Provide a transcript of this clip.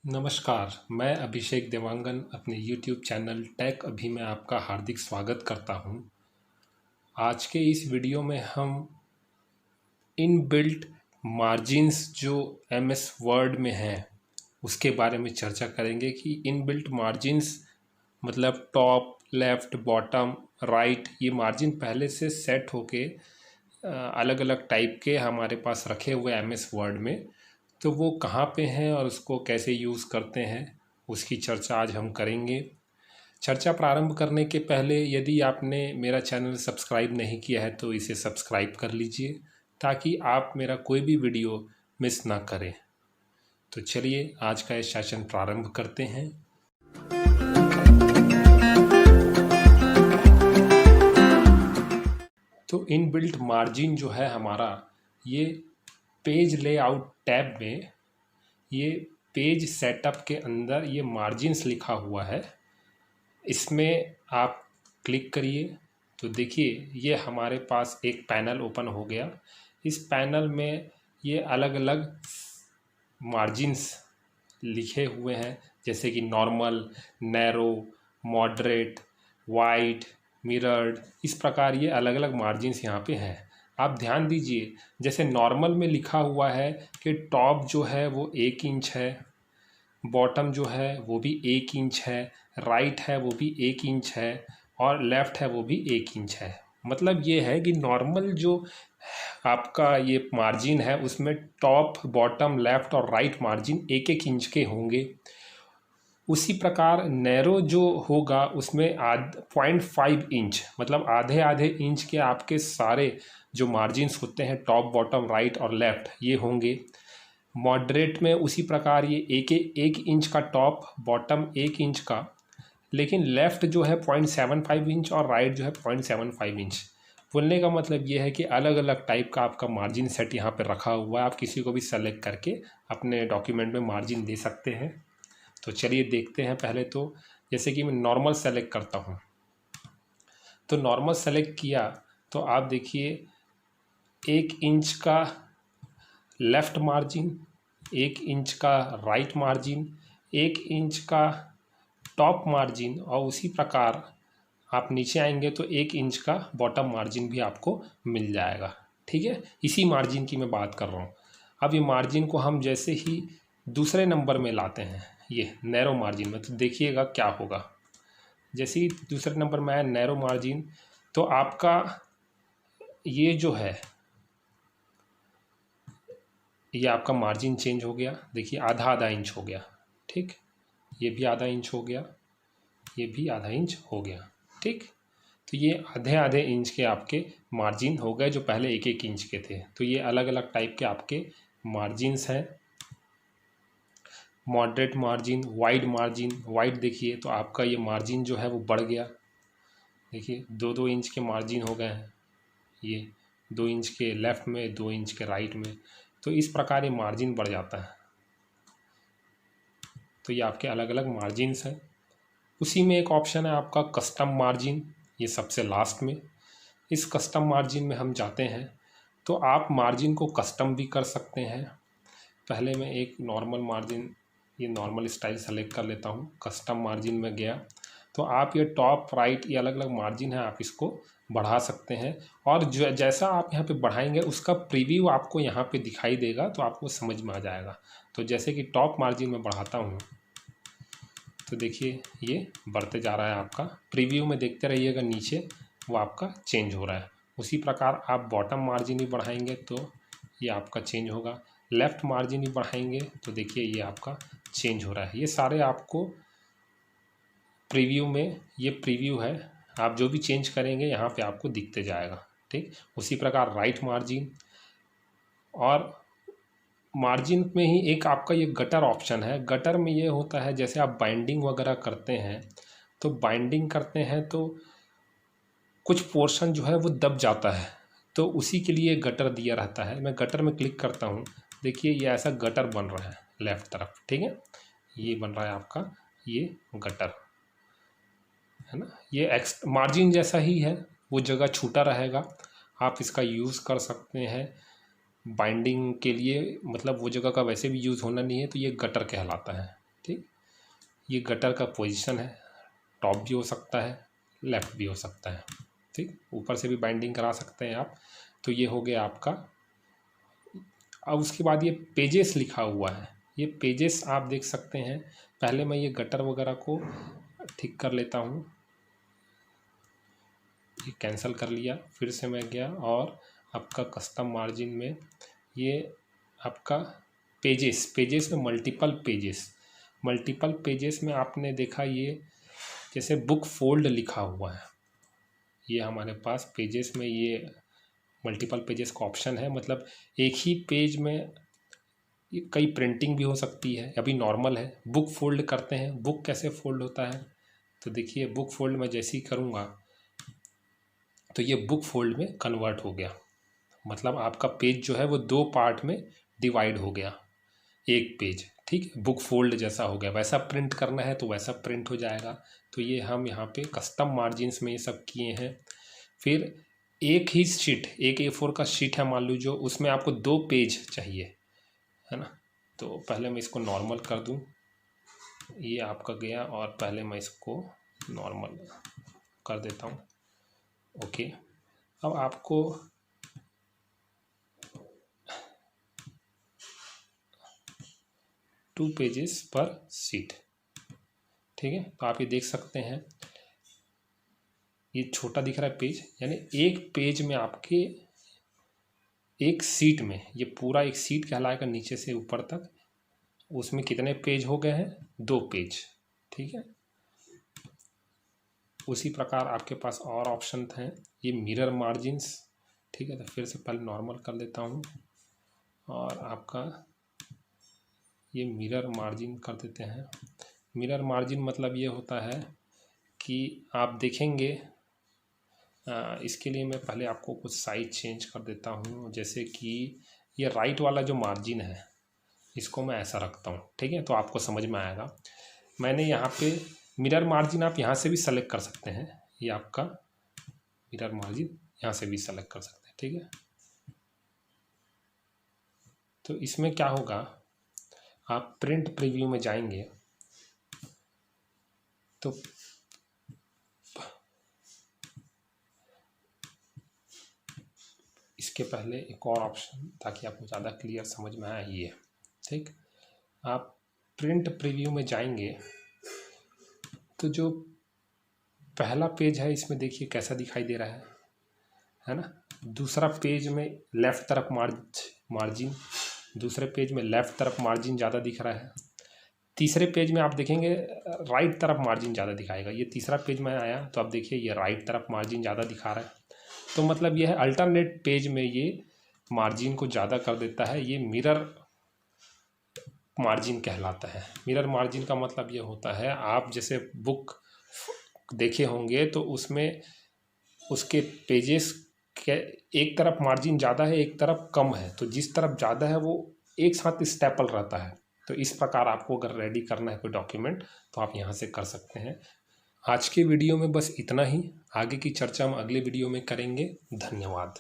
नमस्कार, मैं अभिषेक देवांगन अपने YouTube चैनल टेक अभी में आपका हार्दिक स्वागत करता हूं। आज के इस वीडियो में हम इनबिल्ट मार्जिन्स जो MS वर्ड में हैं उसके बारे में चर्चा करेंगे कि इनबिल्ट मार्जिन्स मतलब टॉप, लेफ़्ट, बॉटम, राइट ये मार्जिन पहले से सेट होके अलग अलग टाइप के हमारे पास रखे हुए MS वर्ड में, तो वो कहाँ पे हैं और उसको कैसे यूज़ करते हैं उसकी चर्चा आज हम करेंगे। चर्चा प्रारंभ करने के पहले यदि आपने मेरा चैनल सब्सक्राइब नहीं किया है तो इसे सब्सक्राइब कर लीजिए ताकि आप मेरा कोई भी वीडियो मिस ना करें। तो चलिए आज का ये सेशन प्रारंभ करते हैं। तो इनबिल्ट मार्जिन जो है हमारा, ये पेज लेआउट टैब में ये पेज सेटअप के अंदर ये मार्जिन्स लिखा हुआ है, इसमें आप क्लिक करिए तो देखिए ये हमारे पास एक पैनल ओपन हो गया। इस पैनल में ये अलग अलग मार्जिन्स लिखे हुए हैं जैसे कि normal, narrow, moderate, wide, mirrored, इस प्रकार ये अलग अलग मार्जिन्स यहाँ पे हैं। आप ध्यान दीजिए जैसे नॉर्मल में लिखा हुआ है कि टॉप जो है वो 1 इंच है, बॉटम जो है वो भी 1 इंच है, राइट है वो भी 1 इंच है और लेफ़्ट है वो भी 1 इंच है। मतलब ये है कि नॉर्मल जो आपका ये मार्जिन है उसमें टॉप, बॉटम, लेफ़्ट और राइट मार्जिन 1-1 इंच के होंगे। उसी प्रकार नैरो जो होगा उसमें 0.5 इंच मतलब आधे आधे इंच के आपके सारे जो मार्जिन्स होते हैं टॉप, बॉटम, राइट और लेफ़्ट ये होंगे। मॉडरेट में उसी प्रकार ये एक इंच का टॉप, बॉटम 1 इंच का, लेकिन लेफ़्ट जो है 0.75 इंच और राइट जो है 0.75 इंच। बोलने का मतलब ये है कि अलग अलग टाइप का आपका मार्जिन सेट यहाँ पे रखा हुआ है। आप किसी को भी सेलेक्ट करके अपने डॉक्यूमेंट में मार्जिन दे सकते हैं। तो चलिए देखते हैं। पहले तो जैसे कि मैं नॉर्मल सेलेक्ट करता हूँ, तो नॉर्मल सेलेक्ट किया तो आप देखिए 1 इंच का लेफ़्ट मार्जिन, 1 इंच का राइट मार्जिन, 1 इंच का टॉप मार्जिन और उसी प्रकार आप नीचे आएंगे तो 1 इंच का बॉटम मार्जिन भी आपको मिल जाएगा। ठीक है, इसी मार्जिन की मैं बात कर रहा हूँ। अब ये मार्जिन को हम जैसे ही दूसरे नंबर में लाते हैं ये नैरो मार्जिन में, तो देखिएगा क्या होगा। जैसे ही दूसरे नंबर में आया नैरो मार्जिन तो आपका ये जो है ये आपका मार्जिन चेंज हो गया। देखिए आधा आधा इंच हो गया। ठीक, ये भी आधा इंच हो गया, ये भी आधा इंच हो गया। ठीक, तो ये आधे आधे इंच के आपके मार्जिन हो गए जो पहले 1-1 इंच के थे। तो ये अलग अलग टाइप के आपके मार्जिन्स हैं। Moderate margin, wide margin, wide देखिए तो आपका ये मार्जिन जो है वो बढ़ गया। देखिए 2-2 इंच के मार्जिन हो गए हैं, ये 2 इंच के लेफ़्ट में, 2 इंच के राइट में। तो इस प्रकार ये मार्जिन बढ़ जाता है। तो ये आपके अलग अलग मार्जिन्स हैं। उसी में एक ऑप्शन है आपका कस्टम मार्जिन, ये सबसे लास्ट में। इस कस्टम मार्जिन में हम जाते हैं तो आप मार्जिन को कस्टम भी कर सकते हैं। पहले मैं एक नॉर्मल मार्जिन, ये नॉर्मल स्टाइल सेलेक्ट कर लेता हूँ। कस्टम मार्जिन में गया तो आप ये टॉप, राइट ये अलग अलग मार्जिन है, आप इसको बढ़ा सकते हैं। और जो जैसा आप यहाँ पे बढ़ाएंगे उसका प्रीव्यू आपको यहाँ पे दिखाई देगा तो आपको समझ में आ जाएगा। तो जैसे कि टॉप मार्जिन में बढ़ाता हूँ तो देखिए ये बढ़ते जा रहा है। आपका प्रीव्यू में देखते रहिएगा, नीचे वो आपका चेंज हो रहा है। उसी प्रकार आप बॉटम मार्जिन भी बढ़ाएंगे तो ये आपका चेंज होगा। लेफ़्ट मार्जिन भी बढ़ाएंगे तो देखिए ये आपका चेंज हो रहा है। ये सारे आपको प्रीव्यू में, ये प्रीव्यू है, आप जो भी चेंज करेंगे यहाँ पे आपको दिखते जाएगा। ठीक, उसी प्रकार राइट मार्जिन, और मार्जिन में ही एक आपका ये गटर ऑप्शन है। गटर में ये होता है जैसे आप बाइंडिंग वगैरह करते हैं तो बाइंडिंग करते हैं तो कुछ पोर्शन जो है वो दब जाता है, तो उसी के लिए गटर दिया रहता है। मैं गटर में क्लिक करता हूँ, देखिए ये ऐसा गटर बन रहा है लेफ़्ट तरफ। ठीक है, ये बन रहा है आपका ये गटर, है ना। ये एक्स मार्जिन जैसा ही है, वो जगह छूटा रहेगा। आप इसका यूज़ कर सकते हैं बाइंडिंग के लिए, मतलब वो जगह का वैसे भी यूज़ होना नहीं है तो ये गटर कहलाता है। ठीक। ये गटर का पोजीशन है, टॉप भी हो सकता है, लेफ़्ट भी हो सकता है, ठीक। ऊपर से भी बाइंडिंग करा सकते हैं आप। तो ये हो गया आपका। अब उसके बाद ये पेजेस लिखा हुआ है, ये पेजेस आप देख सकते हैं। पहले मैं ये गटर वगैरह को ठीक कर लेता हूँ। ये कैंसिल कर लिया, फिर से मैं गया और आपका कस्टम मार्जिन में ये आपका पेजेस में मल्टीपल पेजेस में आपने देखा ये जैसे बुक फोल्ड लिखा हुआ है। ये हमारे पास पेजेस में ये मल्टीपल पेजेस का ऑप्शन है, मतलब एक ही पेज में कई प्रिंटिंग भी हो सकती है। अभी नॉर्मल है, बुक फोल्ड करते हैं। बुक कैसे फोल्ड होता है, तो देखिए बुक फोल्ड मैं जैसे ही करूँगा तो ये बुक फोल्ड में कन्वर्ट हो गया। मतलब आपका पेज जो है वो 2 पार्ट में डिवाइड हो गया, एक पेज, ठीक है, बुक फोल्ड जैसा हो गया। वैसा प्रिंट करना है तो वैसा प्रिंट हो जाएगा। तो ये हम यहाँ पे कस्टम मार्जिन्स में ये सब किए हैं। फिर एक ही शीट, एक A4 का शीट है मान लीजिए, उसमें आपको 2 पेज चाहिए, है ना। तो पहले मैं इसको नॉर्मल कर दूं, ये आपका गया, और पहले मैं इसको नॉर्मल कर देता हूँ। ओके, अब आपको टू पेजेस पर शीट, ठीक है। तो आप ये देख सकते हैं, ये छोटा दिख रहा है पेज, यानी एक पेज में आपके एक सीट में, ये पूरा एक सीट कहलाएगा नीचे से ऊपर तक। उसमें कितने पेज हो गए हैं, 2 पेज, ठीक है। उसी प्रकार आपके पास और ऑप्शन हैं, ये मिरर मार्जिन्स, ठीक है। तो फिर से पहले नॉर्मल कर देता हूँ और आपका ये मिरर मार्जिन कर देते हैं। मिरर मार्जिन मतलब ये होता है कि आप देखेंगे, इसके लिए मैं पहले आपको कुछ साइज चेंज कर देता हूँ। जैसे कि ये राइट वाला जो मार्जिन है इसको मैं ऐसा रखता हूँ, ठीक है, तो आपको समझ में आएगा। मैंने यहाँ पे मिरर मार्जिन आप यहाँ से भी सेलेक्ट कर सकते हैं, ये आपका मिरर मार्जिन यहाँ से भी सेलेक्ट कर सकते हैं, ठीक है। तो इसमें क्या होगा, आप प्रिंट प्रीव्यू में जाएंगे तो इसके पहले एक और ऑप्शन, ताकि आपको ज़्यादा क्लियर समझ में आए, ये ठीक। आप प्रिंट प्रीव्यू में जाएंगे तो जो पहला पेज है इसमें देखिए कैसा दिखाई दे रहा है ना। दूसरा पेज में लेफ़्ट तरफ मार्जिन, दूसरे पेज में लेफ़्ट तरफ मार्जिन ज़्यादा दिख रहा है। तीसरे पेज में आप देखेंगे राइट तरफ मार्जिन ज़्यादा दिखाएगा। ये तीसरा पेज में आया तो आप देखिए ये राइट तरफ मार्जिन ज़्यादा दिखा रहा है। तो मतलब ये है अल्टरनेट पेज में ये मार्जिन को ज़्यादा कर देता है। ये मिरर मार्जिन कहलाता है। मिरर मार्जिन का मतलब ये होता है, आप जैसे बुक देखे होंगे तो उसमें उसके पेजेस के एक तरफ मार्जिन ज़्यादा है, एक तरफ कम है, तो जिस तरफ ज़्यादा है वो एक साथ स्टेपल रहता है। तो इस प्रकार आपको अगर रेडी करना है कोई डॉक्यूमेंट तो आप यहाँ से कर सकते हैं। आज के वीडियो में बस इतना ही, आगे की चर्चा हम अगले वीडियो में करेंगे। धन्यवाद।